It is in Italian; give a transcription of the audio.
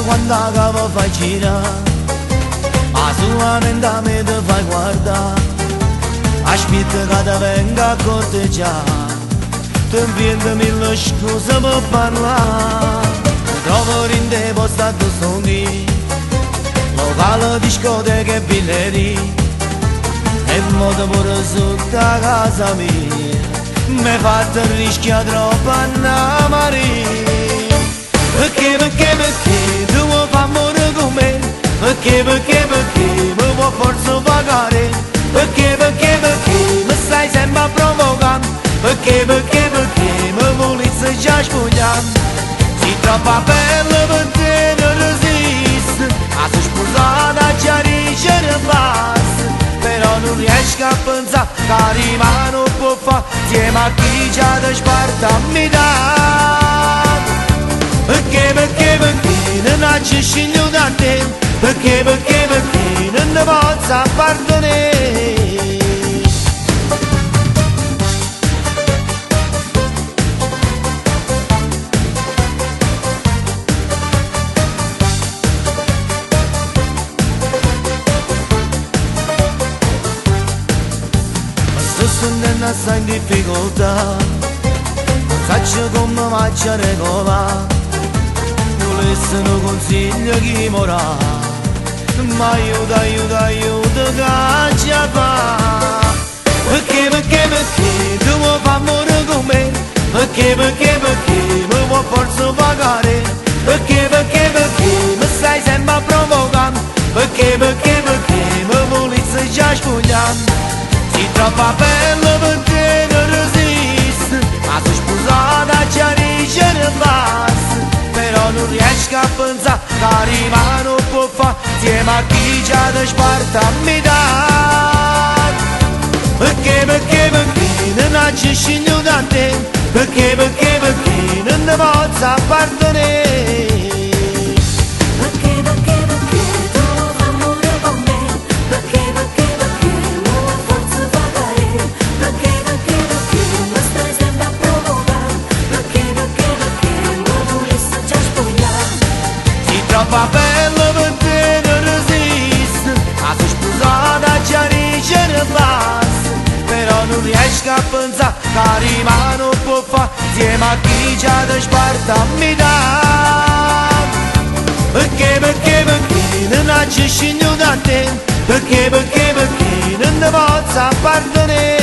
quando acabo fai girare, ma solamente a me ti fai guardare. Aspetta che ti venga a corteggiare, ti invento mille scuse per parlare. Mi trovo in te posto a tu sogni, locale, discoteche e biglietti, e modo pure sotto a casa mia. Mi fatto rischiare troppo a morire. Perché tu vuoi far morire con me? Perché mi vuoi forse pagare? Perché mi stai sempre a provocare? Perché mi volessi già spogliare? Sei troppo bella per te, non resiste. A sua sposata già dice ne basta, però non riesco a pensare che arriva non può fare insieme a chi già ti sparta a metà. Perché non ci sceglio da te? Perché non ne posso appartenere? Sto sentendo assai in difficoltà, non so come faccio a regolare. Volessero consiglio chi morà, ma aiuta che ci fa. Perché tu vuoi far morire con me? Perché mi vuoi forse pagare? Perché mi stai sempre a provocare? Perché mi volessi già spogliare? Sei troppo bella per te, non resiste. Ma sei sposata già dice ne basta, però non riesco a pensare che arriva non può fare insieme a chi già ti sparta a metà. Perché non ci sceglio da te? Perché non ne posso appartenere? Troppo bella per te, non resiste. A sua sposata già dice ne basta, però non riesco a pensare che arriva non può fare insieme a chi già ti sparta a metà. Perché non ci sceglio da te? Perché non ne posso appartenere?